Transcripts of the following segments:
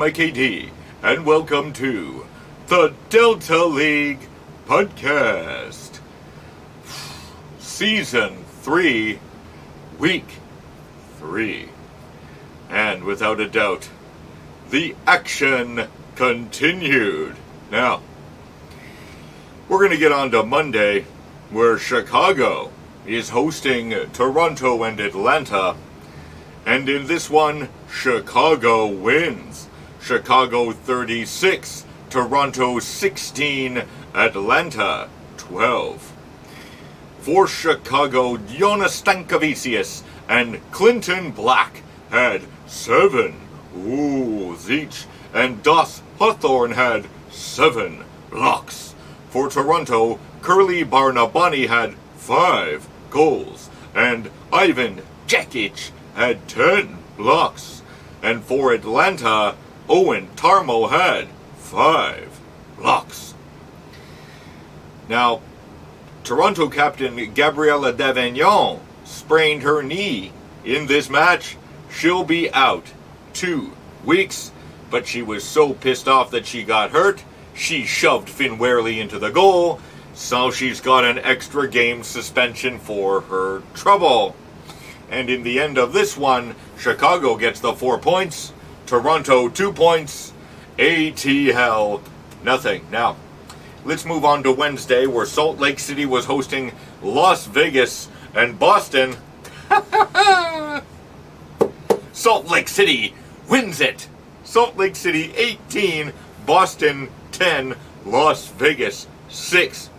Mike AD, and welcome to the Delta League Podcast. Season 3, Week 3. And without a doubt, the action continued. Now, we're going to get on to Monday, where Chicago is hosting Toronto and Atlanta. And in this one, Chicago wins. Chicago 36, Toronto 16, Atlanta 12. For Chicago, Jonas Stankovičius and Clinton Black had 7 goals each, and Das Hawthorne had 7 blocks. For Toronto, Curly Barnabani had 5 goals, and Ivan Jakic had 10 blocks. And for Atlanta, Owen Tarmo had 5 blocks. Now, Toronto captain Gabriella Davignon sprained her knee in this match. She'll be out 2 weeks, but she was so pissed off that she got hurt, she shoved Finn Wehrle into the goal, so she's got an extra game suspension for her trouble. And in the end of this one, Chicago gets the 4 points, Toronto 2 points, ATL nothing. Now, let's move on to Wednesday, where Salt Lake City was hosting Las Vegas and Boston. Salt Lake City wins it. Salt Lake City 18, Boston 10, Las Vegas 6.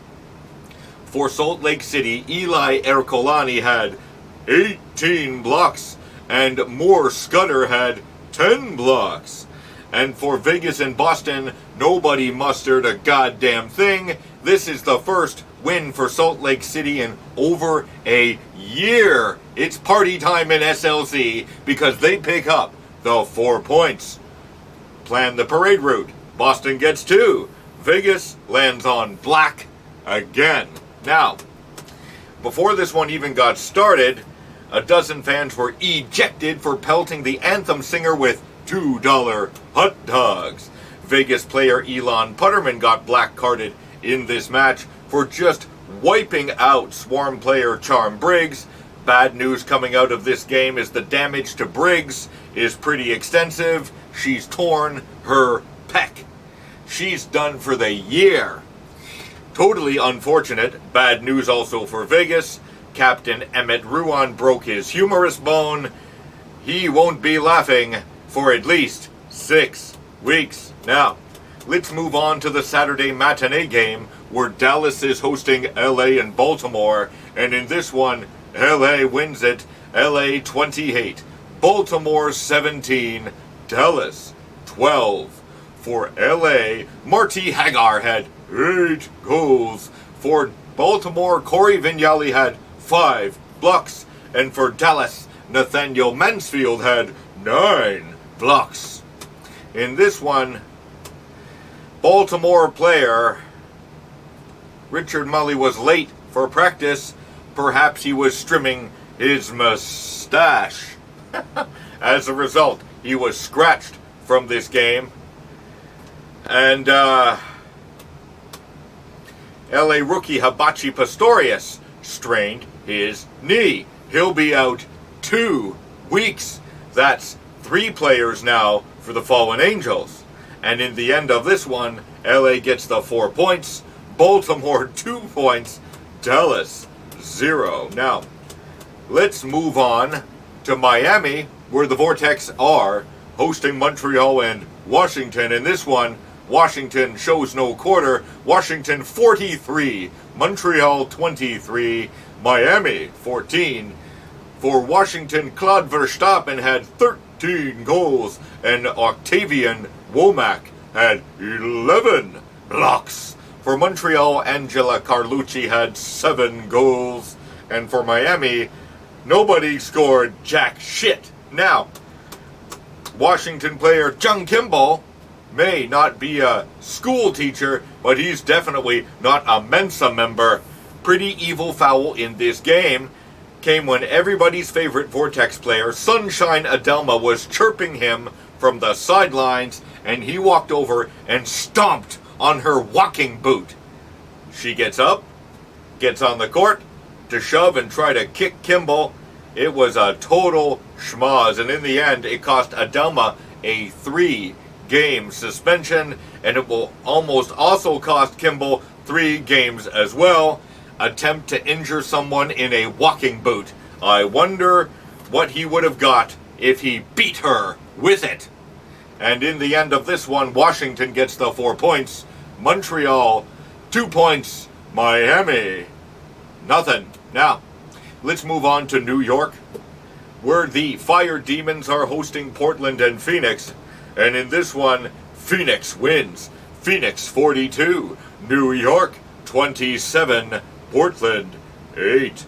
For Salt Lake City, Eli Ercolani had 18 blocks, and Moore Scudder had 10 blocks. And for Vegas and Boston, nobody mustered a goddamn thing. This is the first win for Salt Lake City in over a year. It's party time in SLC because they pick up the 4 points. Plan the parade route. Boston gets 2. Vegas lands on black again. Now, before this one even got started, a dozen fans were ejected for pelting the anthem singer with $2 hot dogs. Vegas player Elon Putterman got black carded in this match for just wiping out Swarm player Charm Briggs. Bad news coming out of this game is the damage to Briggs is pretty extensive. She's torn her pec. She's done for the year. Totally unfortunate. Bad news also for Vegas. Captain Emmett Ruan broke his humerus bone. He won't be laughing for at least 6 weeks. Now, let's move on to the Saturday matinee game, where Dallas is hosting LA and Baltimore. And in this one, LA wins it. LA 28, Baltimore 17, Dallas 12. For LA, Marty Hagar had 8 goals. For Baltimore, Corey Vignali had 5 blocks. And for Dallas, Nathaniel Mansfield had 9 blocks. In this one, Baltimore player Richard Mully was late for practice. Perhaps he was trimming his mustache. As a result, he was scratched from this game. And LA rookie Hibachi Pastorius strained his knee. He'll be out 2 weeks. That's 3 players now for the Fallen Angels. And in the end of this one, LA gets the 4 points, Baltimore 2 points, Dallas 0. Now, let's move on to Miami, where the Vortex are hosting Montreal and Washington. In this one, Washington shows no quarter. Washington 43, Montreal 23, Miami 14. For Washington, Claude Verstappen had 13 goals, and Octavian Womack had 11 blocks. For Montreal, Angela Carlucci had 7 goals. And for Miami, nobody scored jack shit. Now, Washington player Jung Kimball may not be a school teacher, but he's definitely not a Mensa member. Pretty evil foul in this game came when everybody's favorite Vortex player, Sunshine Adelma, was chirping him from the sidelines, and he walked over and stomped on her walking boot. She gets up, gets on the court to shove and try to kick Kimball. It was a total schmoz, and in the end, it cost Adelma a 3-game suspension, and it will almost also cost Kimball 3 games as well. Attempt to injure someone in a walking boot. I wonder what he would have got if he beat her with it. And in the end of this one, Washington gets the 4 points. Montreal, 2 points. Miami, nothing. Now, let's move on to New York, where the Fire Demons are hosting Portland and Phoenix. And in this one, Phoenix wins. Phoenix 42, New York 27, Portland 8.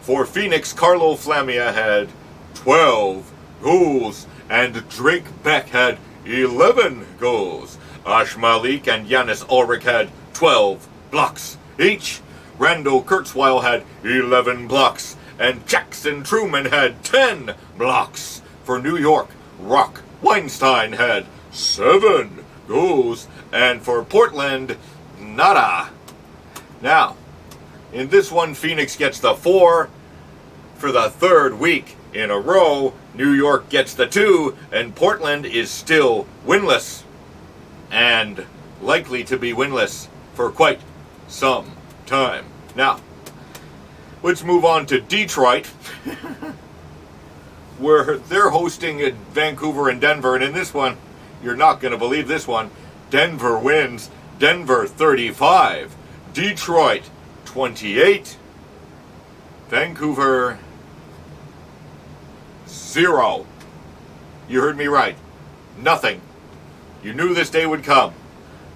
For Phoenix, Carlo Flamia had 12 goals, and Drake Beck had 11 goals. Ash Malik and Yanis Ulrich had 12 blocks each. Randall Kurzweil had 11 blocks, and Jackson Truman had 10 blocks. For New York, Rock Weinstein had 7 goals, and for Portland, nada. Now, in this one, Phoenix gets the 4 for the 3rd week in a row. New York gets the 2, and Portland is still winless, and likely to be winless for quite some time. Now, let's move on to Detroit, where they're hosting Vancouver and Denver, and in this one, you're not going to believe this one, Denver wins. Denver 35, Detroit 28, Vancouver 0. You heard me right. Nothing. You knew this day would come.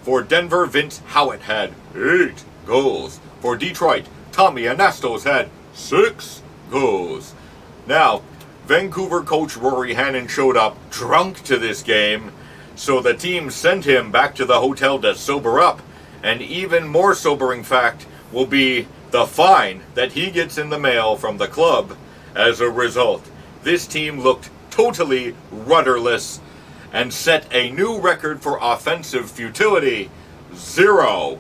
For Denver, Vince Howitt had 8 goals. For Detroit, Tommy Anastos had 6 goals. Now, Vancouver coach Rory Hannon showed up drunk to this game, so the team sent him back to the hotel to sober up. An even more sobering fact will be the fine that he gets in the mail from the club as a result. This team looked totally rudderless and set a new record for offensive futility. 0.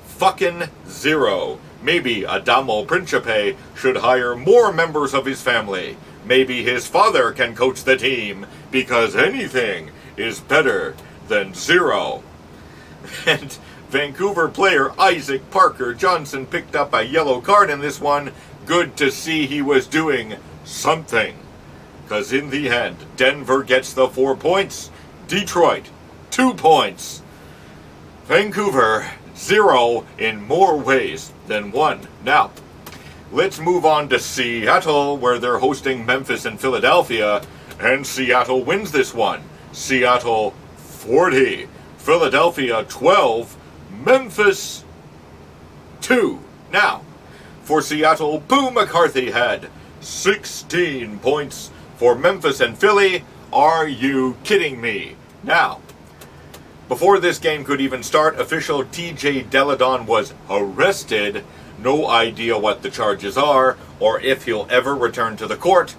Fucking 0. Maybe Adamo Principe should hire more members of his family. Maybe his father can coach the team, because anything is better than 0. And Vancouver player Isaac Parker Johnson picked up a yellow card in this one. Good to see he was doing something. Because in the end, Denver gets the 4 points. Detroit, 2 points. Vancouver, 0 in more ways than 1. Now, let's move on to Seattle, where they're hosting Memphis and Philadelphia. And Seattle wins this one. Seattle, 40. Philadelphia, 12. Memphis, 2. Now, for Seattle, Boo McCarthy had 16 points. For Memphis and Philly, are you kidding me? Now, before this game could even start, official TJ Deladon was arrested. No idea what the charges are, or if he'll ever return to the court.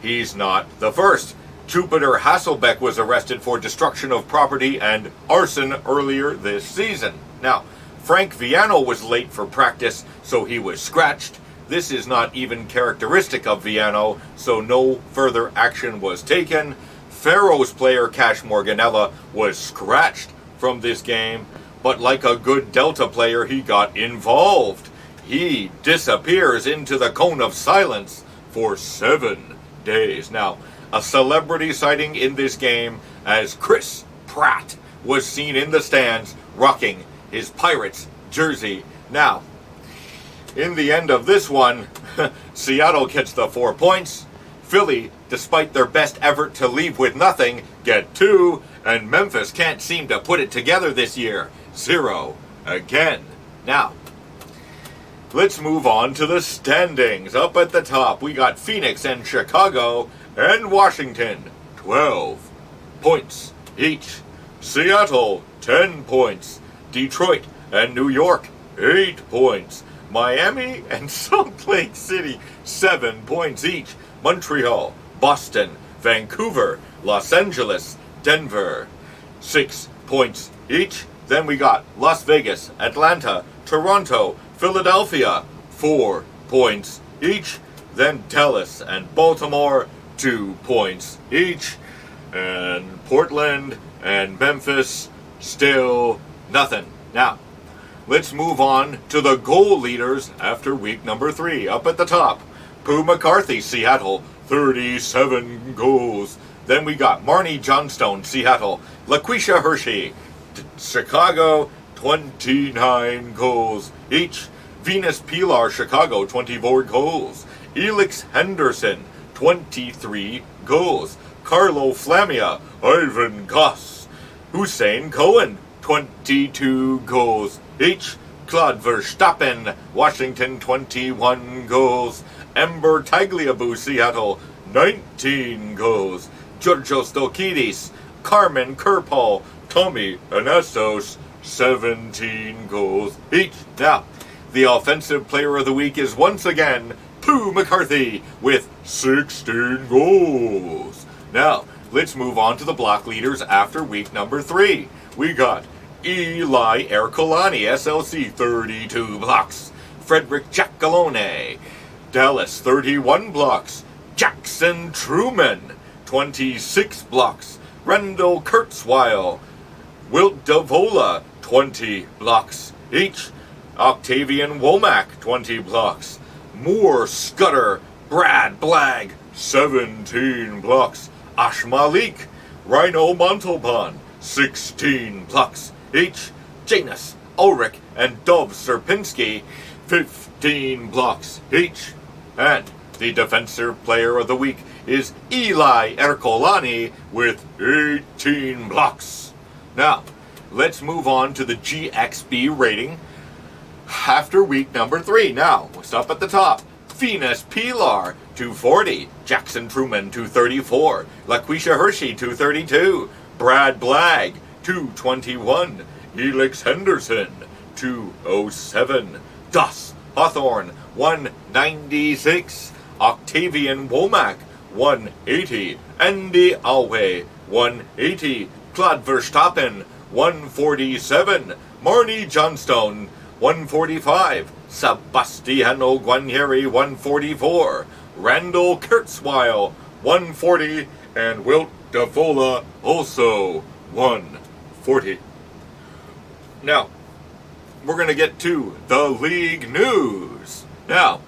He's not the first. Jupiter Hasselbeck was arrested for destruction of property and arson earlier this season. Now, Frank Viano was late for practice, so he was scratched. This is not even characteristic of Viano, so no further action was taken. Pharaohs player Cash Morganella was scratched from this game, but like a good Delta player, he got involved. He disappears into the cone of silence for 7 days. Now, a celebrity sighting in this game as Chris Pratt was seen in the stands rocking his Pirates jersey. Now, in the end of this one, Seattle gets the 4 points. Philly, despite their best effort to leave with nothing, get 2. And Memphis can't seem to put it together this year. 0 again. Now, let's move on to the standings. Up at the top, we got Phoenix and Chicago and Washington, 12 points each. Seattle, 10 points. Detroit and New York, 8 points. Miami and Salt Lake City, 7 points each. Montreal, Boston, Vancouver, Los Angeles, Denver, 6 points each. Then we got Las Vegas, Atlanta, Toronto, Philadelphia, 4 points each. Then Dallas and Baltimore, 2 points each. And Portland and Memphis, still nothing. Now, let's move on to the goal leaders after week number 3. Up at the top, Pooh McCarthy, Seattle, 37 goals. Then we got Marnie Johnstone, Seattle, LaQuisha Hershey, Chicago, 29 goals each. Venus Pilar, Chicago, 24 goals. Elix Henderson, 23 goals. Carlo Flamia, Ivan Goss, Hussein Cohen, 22 goals each. Claude Verstappen, Washington, 21 goals. Ember Tagliabue, Seattle, 19 goals. Georgios Stokidis, Carmen Kerpal, Tommy Anastos, 17 goals each. Now, the offensive player of the week is once again Pooh McCarthy with 16 goals. Now, let's move on to the block leaders after week number 3. We got Eli Ercolani, SLC, 32 blocks. Frederick Giacalone, Dallas, 31 blocks. Jackson Truman, 26 blocks. Rendell Kurzweil, Wilt Davola, 20 blocks each. Octavian Womack, 20 blocks. Moore Scudder, Brad Blagg, 17 blocks. Ash Malik, Rhino Montalban, 16 blocks each. Janus Ulrich and Dov Serpinski, 15 blocks each. And the defensive player of the week is Eli Ercolani with 18 blocks. Now, let's move on to the GXB rating after week number 3. Now, what's up at the top? Venus Pilar, 240. Jackson Truman, 234. LaQuisha Hershey, 232. Brad Blagg, 221. Elix Henderson, 207. Das Hawthorne, 196. Octavian Womack, 180. Andy Alway, 180. Claude Verstappen, 147. Marnie Johnstone, 145. Sebastiano Guarnieri, 144. Randall Kurzweil, 140. And Wilt Davola, also 140. Now, we're going to get to the league news. Now,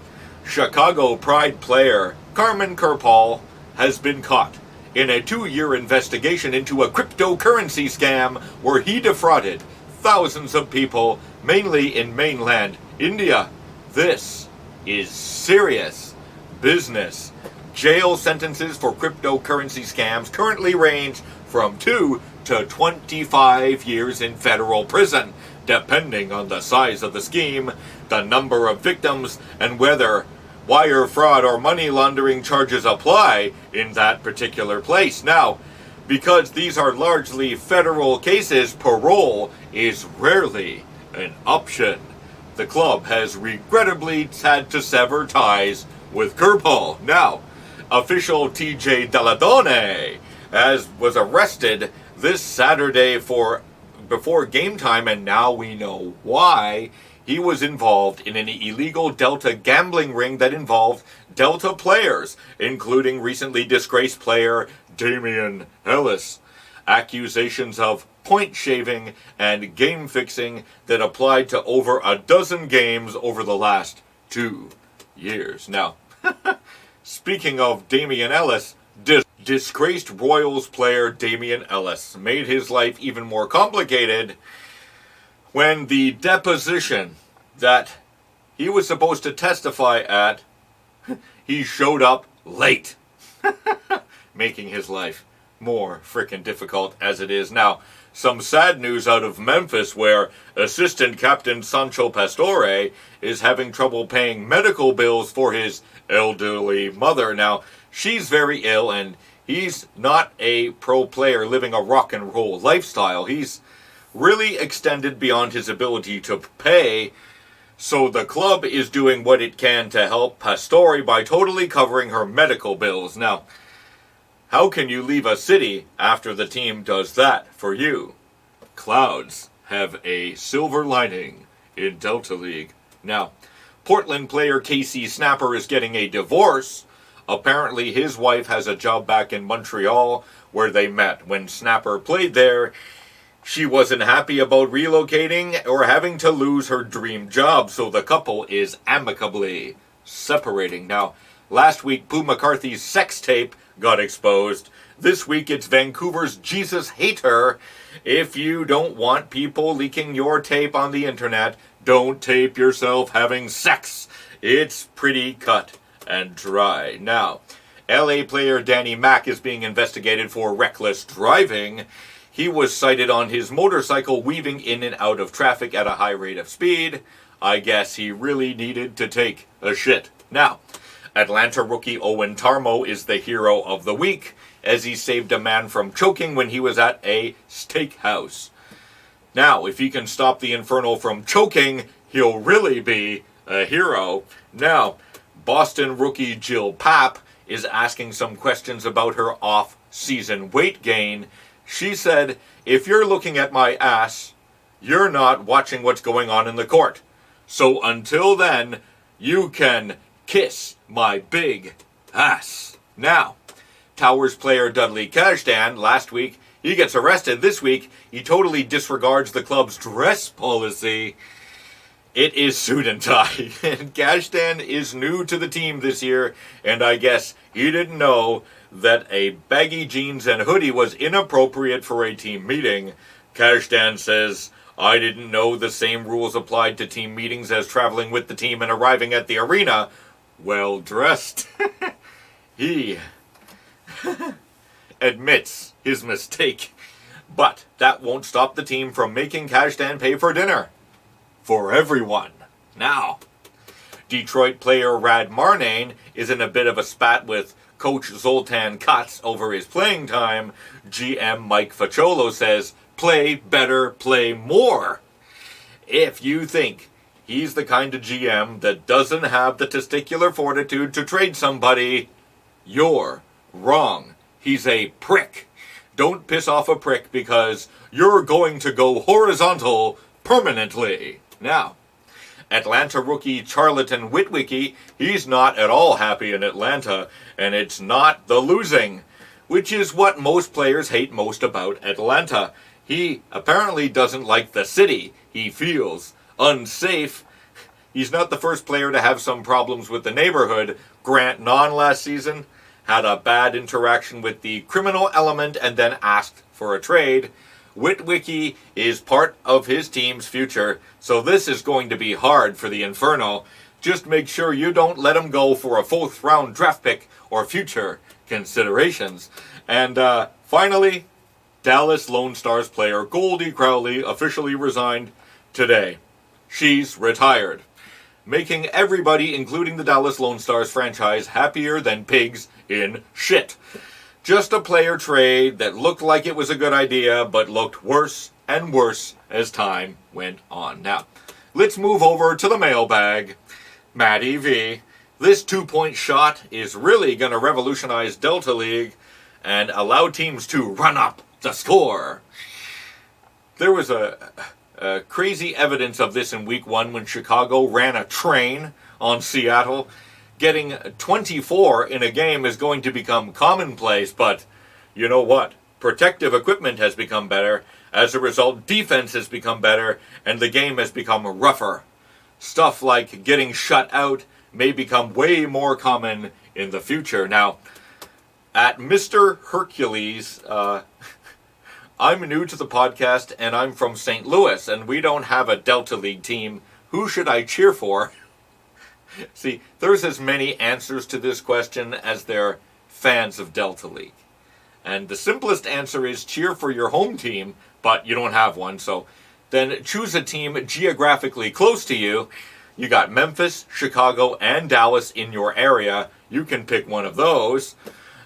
Chicago Pride player Carmen Kerpal has been caught in a 2-year investigation into a cryptocurrency scam where he defrauded thousands of people, mainly in mainland India. This is serious business. Jail sentences for cryptocurrency scams currently range from 2 to 25 years in federal prison, depending on the size of the scheme, the number of victims, and whether wire fraud or money laundering charges apply in that particular place. Now, because these are largely federal cases, parole is rarely an option. The club has regrettably had to sever ties with Kerpal. Now, official TJ Deladone was arrested this Saturday before game time, and now we know why. He was involved in an illegal Delta gambling ring that involved Delta players, including recently disgraced player Damian Ellis. Accusations of point shaving and game fixing that applied to over a dozen games over the last 2 years. Now, speaking of Damian Ellis, disgraced Royals player Damian Ellis made his life even more complicated when the deposition that he was supposed to testify at, he showed up late, making his life more frickin' difficult as it is now. Some sad news out of Memphis where assistant captain Sancho Pastore is having trouble paying medical bills for his elderly mother. Now, she's very ill and he's not a pro player living a rock and roll lifestyle. He's really extended beyond his ability to pay, so the club is doing what it can to help Pastore by totally covering her medical bills. Now, How can you leave a city after the team does that for you? Clouds have a silver lining in Delta League. Now, Portland player Casey Snapper is getting a divorce. Apparently his wife has a job back in Montreal where they met. When Snapper played there, she wasn't happy about relocating or having to lose her dream job, so the couple is amicably separating. Now, last week, Pooh McCarthy's sex tape got exposed. This week, it's Vancouver's Jesus Hater. If you don't want people leaking your tape on the internet, don't tape yourself having sex. It's pretty cut and dry. Now, LA player Danny Mac is being investigated for reckless driving. He was sighted on his motorcycle weaving in and out of traffic at a high rate of speed. I guess he really needed to take a shit. Now, Atlanta rookie Owen Tarmo is the hero of the week as he saved a man from choking when he was at a steakhouse. Now, if he can stop the Inferno from choking, he'll really be a hero. Now, Boston rookie Jill Papp is asking some questions about her off-season weight gain. She said, "If you're looking at my ass, you're not watching what's going on in the court. So until then, you can kiss my big ass." Now, Towers player Dudley Kashdan, last week, he gets arrested. This week, he totally disregards the club's dress policy. It is suit and tie. And Kashdan is new to the team this year, and I guess he didn't know that a baggy jeans and hoodie was inappropriate for a team meeting. Kashdan says, "I didn't know the same rules applied to team meetings as traveling with the team and arriving at the arena well dressed." He admits his mistake, but that won't stop the team from making Kashdan pay for dinner. For everyone. Now, Detroit player Rad Marnane is in a bit of a spat with coach Zoltan Katz over his playing time. GM Mike Facciolo says, "Play better, play more." If you think he's the kind of GM that doesn't have the testicular fortitude to trade somebody, you're wrong. He's a prick. Don't piss off a prick because you're going to go horizontal permanently. Now, Atlanta rookie Charlton Witwicky, he's not at all happy in Atlanta, and it's not the losing, which is what most players hate most about Atlanta. He apparently doesn't like the city. He feels unsafe. He's not the first player to have some problems with the neighborhood. Grant Nunn last season had a bad interaction with the criminal element and then asked for a trade. Witwicky is part of his team's future, so this is going to be hard for the Inferno. Just make sure you don't let him go for a 4th round draft pick or future considerations. And finally, Dallas Lone Stars player Goldie Crowley officially resigned today. She's retired, making everybody, including the Dallas Lone Stars franchise, happier than pigs in shit. Just a player trade that looked like it was a good idea, but looked worse and worse as time went on. Now, let's move over to the mailbag. Matty V. This 2-point shot is really going to revolutionize Delta League and allow teams to run up the score. There was a crazy evidence of this in week 1 when Chicago ran a train on Seattle. Getting 24 in a game is going to become commonplace, but you know what? Protective equipment has become better. As a result, defense has become better, and the game has become rougher. Stuff like getting shut out may become way more common in the future. Now, at Mr. Hercules, I'm new to the podcast, and I'm from St. Louis, and we don't have a Delta League team. Who should I cheer for? See, there's as many answers to this question as there are fans of Delta League. And the simplest answer is cheer for your home team, but you don't have one, so then choose a team geographically close to you. You got Memphis, Chicago, and Dallas in your area. You can pick one of those.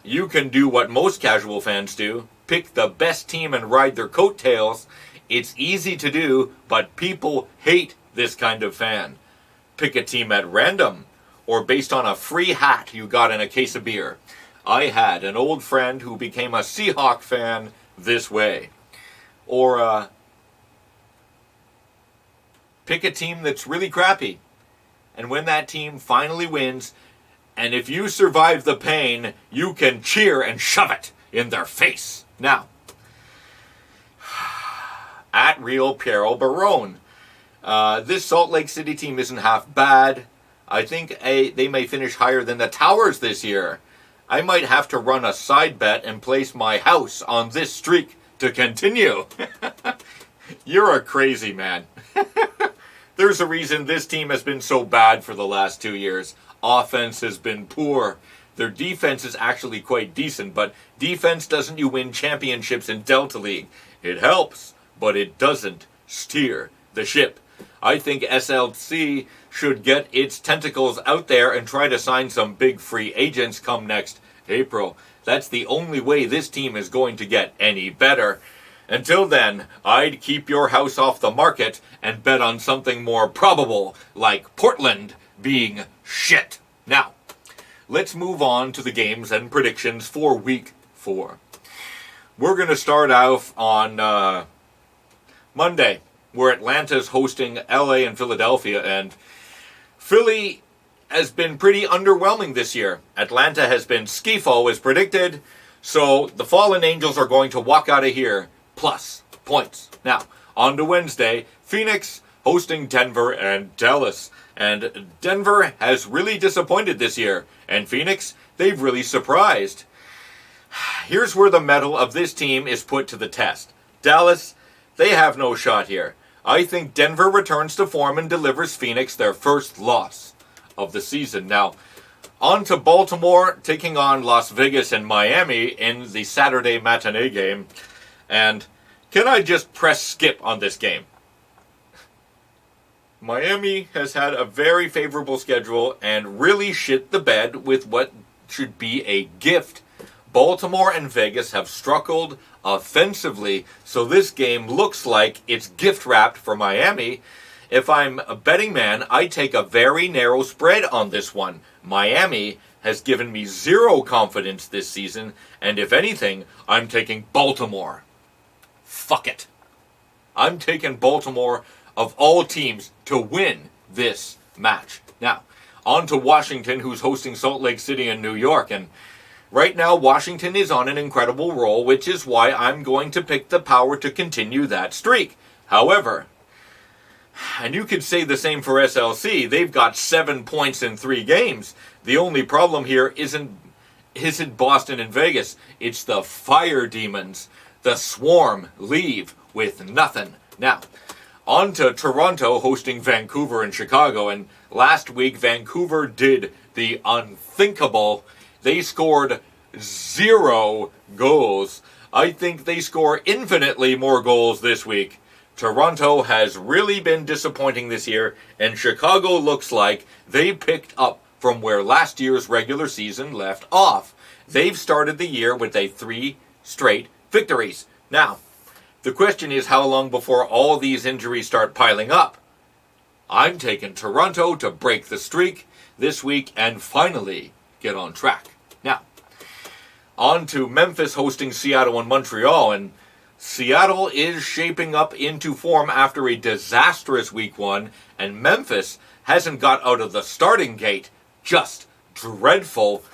You can do what most casual fans do. Pick the best team and ride their coattails. It's easy to do, but people hate this kind of fan. Pick a team at random or based on a free hat you got in a case of beer. I had an old friend who became a Seahawk fan this way. Or pick a team that's really crappy. And when that team finally wins, and if you survive the pain, you can cheer and shove it in their face. Now, at Real Piero Barone. This Salt Lake City team isn't half bad. I think they may finish higher than the Towers this year. I might have to run a side bet and place my house on this streak to continue. You're a crazy man. There's a reason this team has been so bad for the last 2 years. Offense has been poor. Their defense is actually quite decent, but defense doesn't you win championships in Delta League. It helps, but it doesn't steer the ship. I think SLC should get its tentacles out there and try to sign some big free agents come next April. That's the only way this team is going to get any better. Until then, I'd keep your house off the market and bet on something more probable, like Portland being shit. Now, let's move on to the games and predictions for Week 4. We're going to start off on Monday, where Atlanta's hosting LA and Philadelphia, and Philly has been pretty underwhelming this year. Atlanta has been skifo as predicted, so the Fallen Angels are going to walk out of here plus points. Now, on to Wednesday, Phoenix hosting Denver and Dallas. And Denver has really disappointed this year, and Phoenix, they've really surprised. Here's where the mettle of this team is put to the test. Dallas, they have no shot here. I think Denver returns to form and delivers Phoenix their first loss of the season. Now, on to Baltimore, taking on Las Vegas and Miami in the Saturday matinee game. And can I just press skip on this game? Miami has had a very favorable schedule and really shit the bed with what should be a gift. Baltimore and Vegas have struggled offensively, so this game looks like it's gift-wrapped for Miami. If I'm a betting man, I take a very narrow spread on this one. Miami has given me zero confidence this season, and if anything, I'm taking Baltimore. Fuck it. I'm taking Baltimore of all teams to win this match. Now, on to Washington, who's hosting Salt Lake City and New York, and right now, Washington is on an incredible roll, which is why I'm going to pick the Power to continue that streak. However, and you could say the same for SLC, they've got 7 points in 3 games. The only problem here isn't Boston and Vegas. It's the Fire Demons. The Swarm leave with nothing. Now, on to Toronto hosting Vancouver and Chicago, and last week Vancouver did the unthinkable. They scored 0 goals. I think they score infinitely more goals this week. Toronto has really been disappointing this year, and Chicago looks like they picked up from where last year's regular season left off. They've started the year with 3 straight victories. Now, the question is how long before all these injuries start piling up? I'm taking Toronto to break the streak this week and finally get on track. Now, on to Memphis hosting Seattle and Montreal, and Seattle is shaping up into form after a disastrous week 1, and Memphis hasn't got out of the starting gate. Just dreadful.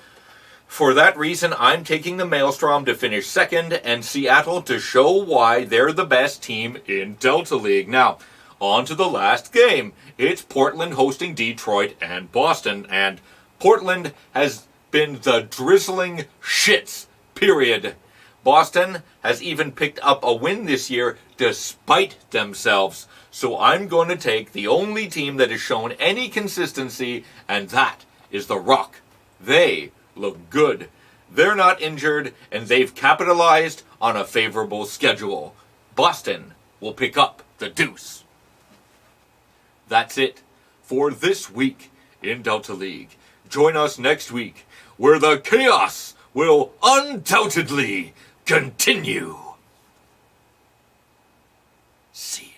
For that reason, I'm taking the Maelstrom to finish second and Seattle to show why they're the best team in Delta League. Now, on to the last game. It's Portland hosting Detroit and Boston, and Portland has been the drizzling shits, period. Boston has even picked up a win this year despite themselves. So I'm going to take the only team that has shown any consistency, and that is the Rock. They look good. They're not injured, and they've capitalized on a favorable schedule. Boston will pick up the deuce. That's it for this week in Delta League. Join us next week, where the chaos will undoubtedly continue. See